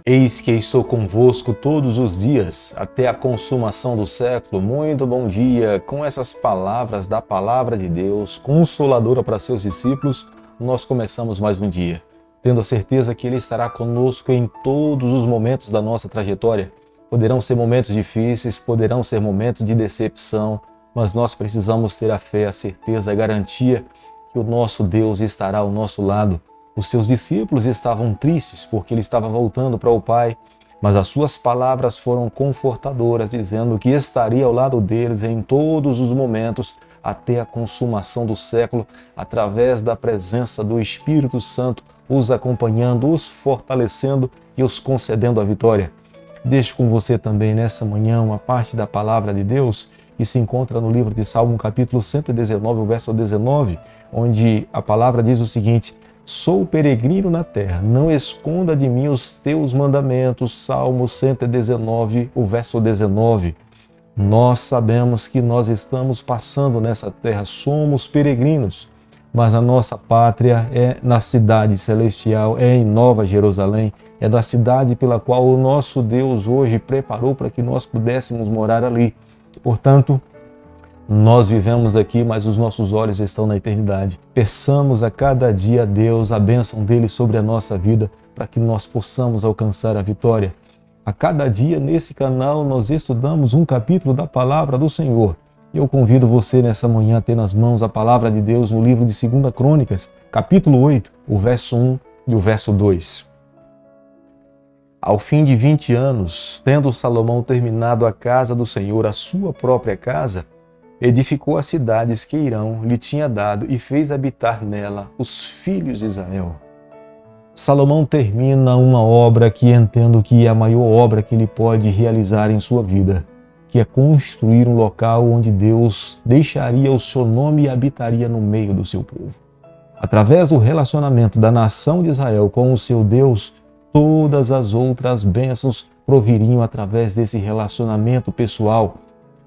Eis que estou convosco todos os dias, até a consumação do século. Muito bom dia! Com essas palavras da Palavra de Deus, consoladora para seus discípulos, nós começamos mais um dia, tendo a certeza que Ele estará conosco em todos os momentos da nossa trajetória. Poderão ser momentos difíceis, poderão ser momentos de decepção, mas nós precisamos ter a fé, a certeza, a garantia que o nosso Deus estará ao nosso lado. Os seus discípulos estavam tristes porque ele estava voltando para o Pai, mas as suas palavras foram confortadoras, dizendo que estaria ao lado deles em todos os momentos até a consumação do século, através da presença do Espírito Santo, os acompanhando, os fortalecendo e os concedendo a vitória. Deixo com você também nessa manhã uma parte da Palavra de Deus que se encontra no livro de Salmo, capítulo 119, o verso 19, onde a palavra diz o seguinte: sou peregrino na terra, não esconda de mim os teus mandamentos. Salmo 119, o verso 19. Nós sabemos que nós estamos passando nessa terra, somos peregrinos, mas a nossa pátria é na cidade celestial, é em Nova Jerusalém, é na cidade pela qual o nosso Deus hoje preparou para que nós pudéssemos morar ali. Portanto, nós vivemos aqui, mas os nossos olhos estão na eternidade. Peçamos a cada dia a Deus a bênção dele sobre a nossa vida, para que nós possamos alcançar a vitória. A cada dia nesse canal nós estudamos um capítulo da Palavra do Senhor. Eu convido você nessa manhã a ter nas mãos a Palavra de Deus no livro de 2 Crônicas, capítulo 8, o verso 1 e o verso 2. Ao fim de 20 anos, tendo Salomão terminado a casa do Senhor, a sua própria casa, edificou as cidades que Irão lhe tinha dado e fez habitar nela os filhos de Israel. Salomão termina uma obra que entendo que é a maior obra que ele pode realizar em sua vida, que é construir um local onde Deus deixaria o seu nome e habitaria no meio do seu povo. Através do relacionamento da nação de Israel com o seu Deus, todas as outras bênçãos proviriam através desse relacionamento pessoal.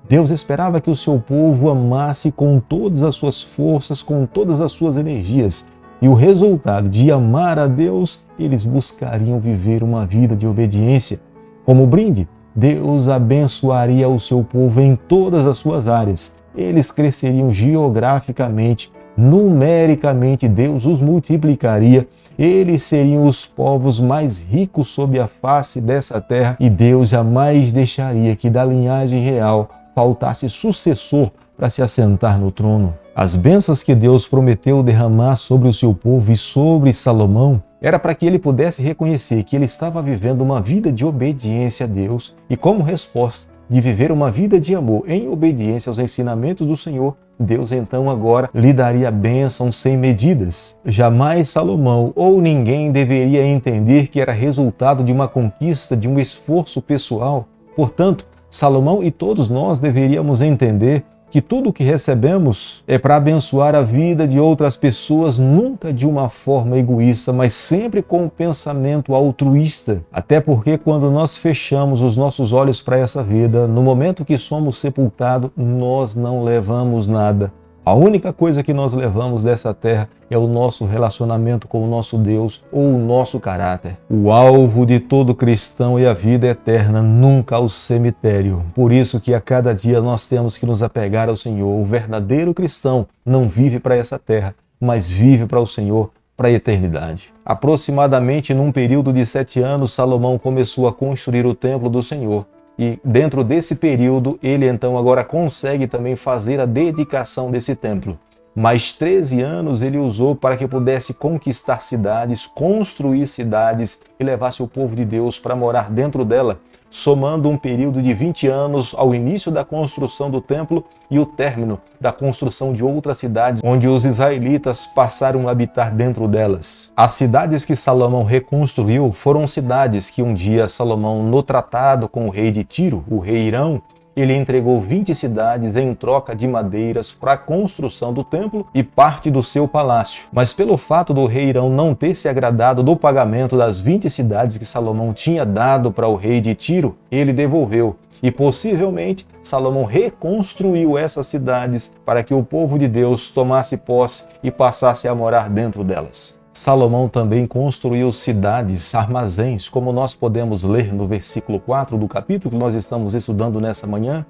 Deus esperava que o seu povo amasse com todas as suas forças, com todas as suas energias. E o resultado de amar a Deus, eles buscariam viver uma vida de obediência. Como brinde, Deus abençoaria o seu povo em todas as suas áreas. Eles cresceriam geograficamente, numericamente, Deus os multiplicaria. Eles seriam os povos mais ricos sob a face dessa terra e Deus jamais deixaria que da linhagem real faltasse sucessor para se assentar no trono. As bênçãos que Deus prometeu derramar sobre o seu povo e sobre Salomão era para que ele pudesse reconhecer que ele estava vivendo uma vida de obediência a Deus e, como resposta de viver uma vida de amor em obediência aos ensinamentos do Senhor, Deus então agora lhe daria bênçãos sem medidas. Jamais Salomão ou ninguém deveria entender que era resultado de uma conquista, de um esforço pessoal. Portanto, Salomão e todos nós deveríamos entender que tudo o que recebemos é para abençoar a vida de outras pessoas, nunca de uma forma egoísta, mas sempre com um pensamento altruísta. Até porque quando nós fechamos os nossos olhos para essa vida, no momento que somos sepultados, nós não levamos nada. A única coisa que nós levamos dessa terra é o nosso relacionamento com o nosso Deus ou o nosso caráter. O alvo de todo cristão é a vida eterna, nunca o cemitério. Por isso que a cada dia nós temos que nos apegar ao Senhor. O verdadeiro cristão não vive para essa terra, mas vive para o Senhor, para a eternidade. Aproximadamente num período de 7 anos, Salomão começou a construir o templo do Senhor. E dentro desse período, ele então agora consegue também fazer a dedicação desse templo. Mais 13 anos ele usou para que pudesse conquistar cidades, construir cidades e levasse o povo de Deus para morar dentro dela, somando um período de 20 anos ao início da construção do templo e o término da construção de outras cidades, onde os israelitas passaram a habitar dentro delas. As cidades que Salomão reconstruiu foram cidades que um dia Salomão, no tratado com o rei de Tiro, o rei Irão, ele entregou 20 cidades em troca de madeiras para a construção do templo e parte do seu palácio. Mas pelo fato do rei Irão não ter se agradado do pagamento das 20 cidades que Salomão tinha dado para o rei de Tiro, ele devolveu. E possivelmente Salomão reconstruiu essas cidades para que o povo de Deus tomasse posse e passasse a morar dentro delas. Salomão também construiu cidades, armazéns, como nós podemos ler no versículo 4 do capítulo que nós estamos estudando nessa manhã.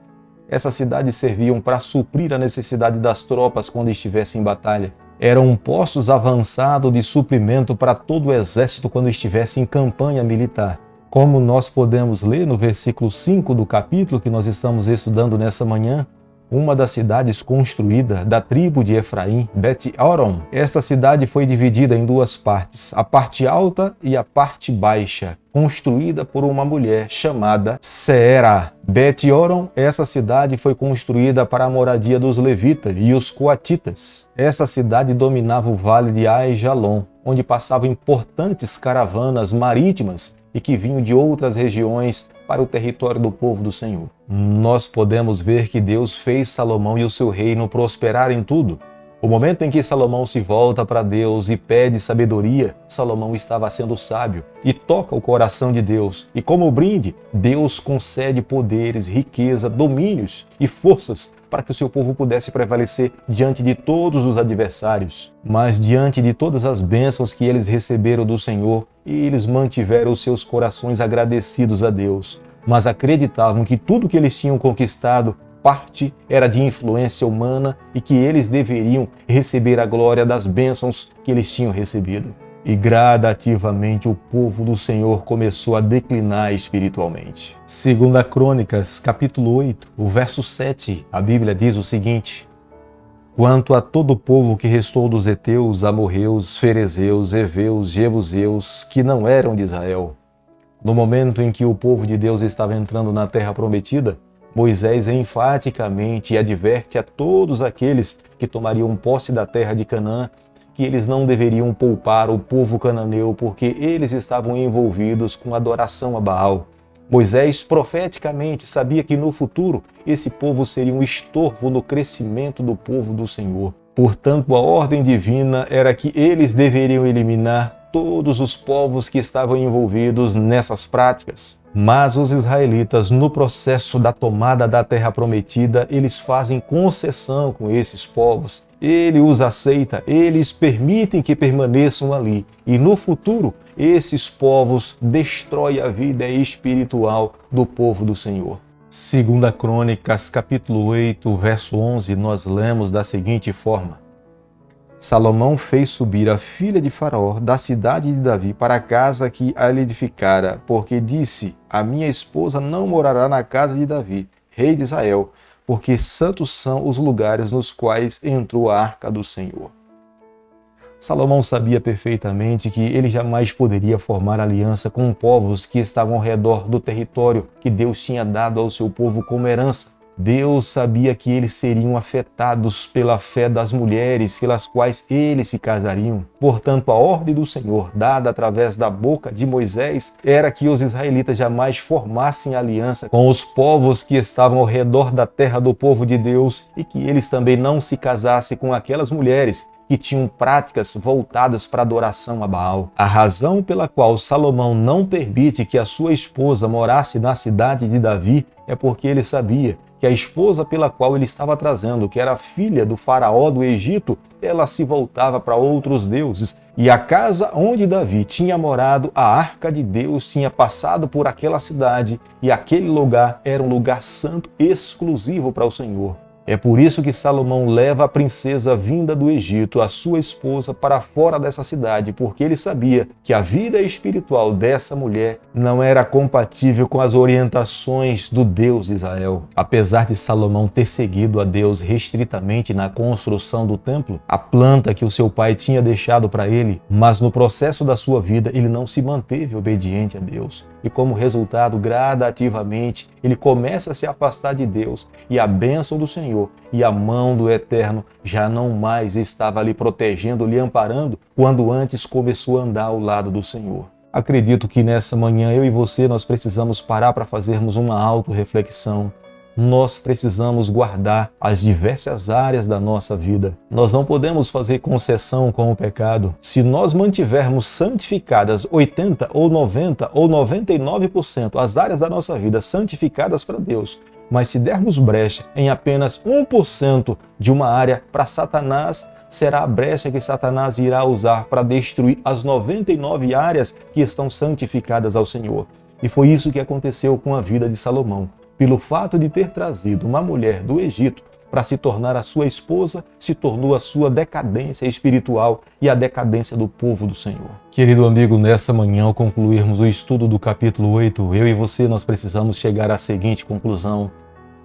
Essas cidades serviam para suprir a necessidade das tropas quando estivessem em batalha. Eram postos avançados de suprimento para todo o exército quando estivesse em campanha militar. Como nós podemos ler no versículo 5 do capítulo que nós estamos estudando nessa manhã, uma das cidades construída da tribo de Efraim, Bet-Horon. Esta cidade foi dividida em duas partes, a parte alta e a parte baixa, construída por uma mulher chamada Seera. Bet-Horon, essa cidade foi construída para a moradia dos levitas e os coatitas. Essa cidade dominava o vale de Aijalon, onde passavam importantes caravanas marítimas e que vinham de outras regiões para o território do povo do Senhor. Nós podemos ver que Deus fez Salomão e o seu reino prosperar em tudo. O momento em que Salomão se volta para Deus e pede sabedoria, Salomão estava sendo sábio e toca o coração de Deus. E como brinde, Deus concede poderes, riqueza, domínios e forças para que o seu povo pudesse prevalecer diante de todos os adversários. Mas diante de todas as bênçãos que eles receberam do Senhor, eles mantiveram os seus corações agradecidos a Deus, mas acreditavam que tudo que eles tinham conquistado parte era de influência humana e que eles deveriam receber a glória das bênçãos que eles tinham recebido. E gradativamente o povo do Senhor começou a declinar espiritualmente. 2 Crônicas, capítulo 8, o verso 7, a Bíblia diz o seguinte: Quanto a todo o povo que restou dos heteus, amorreus, ferezeus, heveus, jebuseus, que não eram de Israel. No momento em que o povo de Deus estava entrando na terra prometida, Moisés enfaticamente adverte a todos aqueles que tomariam posse da terra de Canaã que eles não deveriam poupar o povo cananeu porque eles estavam envolvidos com adoração a Baal. Moisés profeticamente sabia que no futuro esse povo seria um estorvo no crescimento do povo do Senhor. Portanto, a ordem divina era que eles deveriam eliminar todos os povos que estavam envolvidos nessas práticas. Mas os israelitas, no processo da tomada da terra prometida, eles fazem concessão com esses povos. Ele os aceita, eles permitem que permaneçam ali. E no futuro, esses povos destroem a vida espiritual do povo do Senhor. 2 Crônicas, capítulo 8, verso 11, nós lemos da seguinte forma: Salomão fez subir a filha de Faraó da cidade de Davi para a casa que a lhe edificara, porque disse: a minha esposa não morará na casa de Davi, rei de Israel, porque santos são os lugares nos quais entrou a arca do Senhor. Salomão sabia perfeitamente que ele jamais poderia formar aliança com povos que estavam ao redor do território que Deus tinha dado ao seu povo como herança. Deus sabia que eles seriam afetados pela fé das mulheres pelas quais eles se casariam. Portanto, a ordem do Senhor, dada através da boca de Moisés, era que os israelitas jamais formassem aliança com os povos que estavam ao redor da terra do povo de Deus e que eles também não se casassem com aquelas mulheres que tinham práticas voltadas para a adoração a Baal. A razão pela qual Salomão não permite que a sua esposa morasse na cidade de Davi é porque ele sabia que a esposa pela qual ele estava trazendo, que era filha do faraó do Egito, ela se voltava para outros deuses. E a casa onde Davi tinha morado, a arca de Deus tinha passado por aquela cidade e aquele lugar era um lugar santo exclusivo para o Senhor. É por isso que Salomão leva a princesa vinda do Egito, a sua esposa, para fora dessa cidade, porque ele sabia que a vida espiritual dessa mulher não era compatível com as orientações do Deus de Israel. Apesar de Salomão ter seguido a Deus restritamente na construção do templo, a planta que o seu pai tinha deixado para ele, mas no processo da sua vida ele não se manteve obediente a Deus. E como resultado, gradativamente, ele começa a se afastar de Deus e a bênção do Senhor e a mão do Eterno já não mais estava ali protegendo, lhe amparando, quando antes começou a andar ao lado do Senhor. Acredito que nessa manhã eu e você nós precisamos parar para fazermos uma autorreflexão. Nós precisamos guardar as diversas áreas da nossa vida. Nós não podemos fazer concessão com o pecado. Se nós mantivermos santificadas 80% ou 90% ou 99% as áreas da nossa vida santificadas para Deus, mas se dermos brecha em apenas 1% de uma área para Satanás, será a brecha que Satanás irá usar para destruir as 99 áreas que estão santificadas ao Senhor. E foi isso que aconteceu com a vida de Salomão. Pelo fato de ter trazido uma mulher do Egito para se tornar a sua esposa, se tornou a sua decadência espiritual e a decadência do povo do Senhor. Querido amigo, nessa manhã, ao concluirmos o estudo do capítulo 8, eu e você, nós precisamos chegar à seguinte conclusão: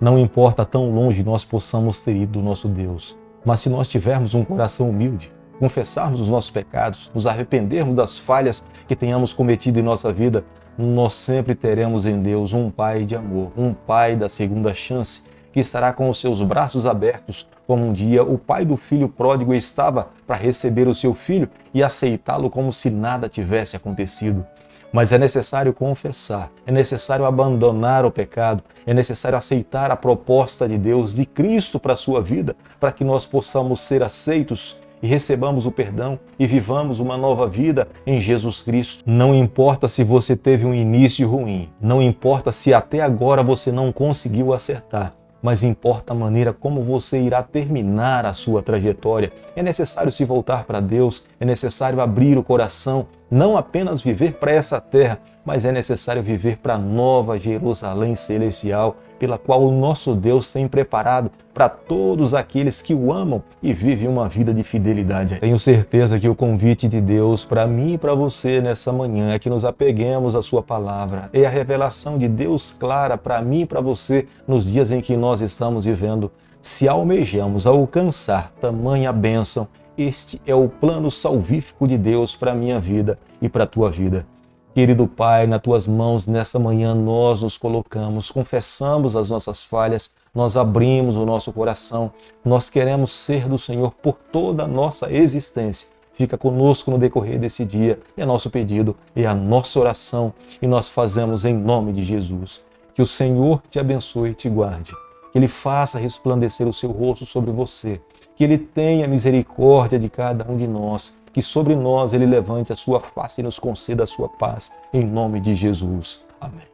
não importa tão longe nós possamos ter ido do nosso Deus, mas se nós tivermos um coração humilde, confessarmos os nossos pecados, nos arrependermos das falhas que tenhamos cometido em nossa vida, nós sempre teremos em Deus um Pai de amor, um Pai da segunda chance, que estará com os seus braços abertos, como um dia o pai do filho pródigo estava para receber o seu filho e aceitá-lo como se nada tivesse acontecido. Mas é necessário confessar, é necessário abandonar o pecado, é necessário aceitar a proposta de Deus, de Cristo para a sua vida, para que nós possamos ser aceitos e recebamos o perdão e vivamos uma nova vida em Jesus Cristo. Não importa se você teve um início ruim, não importa se até agora você não conseguiu acertar, mas importa a maneira como você irá terminar a sua trajetória. É necessário se voltar para Deus, é necessário abrir o coração, não apenas viver para essa terra, mas é necessário viver para a nova Jerusalém celestial, pela qual o nosso Deus tem preparado para todos aqueles que o amam e vivem uma vida de fidelidade. Tenho certeza que o convite de Deus para mim e para você nessa manhã é que nos apeguemos à sua palavra. É a revelação de Deus clara para mim e para você nos dias em que nós estamos vivendo. Se almejamos alcançar tamanha bênção, este é o plano salvífico de Deus para a minha vida e para a tua vida. Querido Pai, nas tuas mãos nessa manhã nós nos colocamos, confessamos as nossas falhas, nós abrimos o nosso coração, nós queremos ser do Senhor por toda a nossa existência. Fica conosco no decorrer desse dia, é nosso pedido, é a nossa oração e nós fazemos em nome de Jesus. Que o Senhor te abençoe e te guarde, que Ele faça resplandecer o seu rosto sobre você, que Ele tenha misericórdia de cada um de nós, que sobre nós Ele levante a sua face e nos conceda a sua paz, em nome de Jesus. Amém.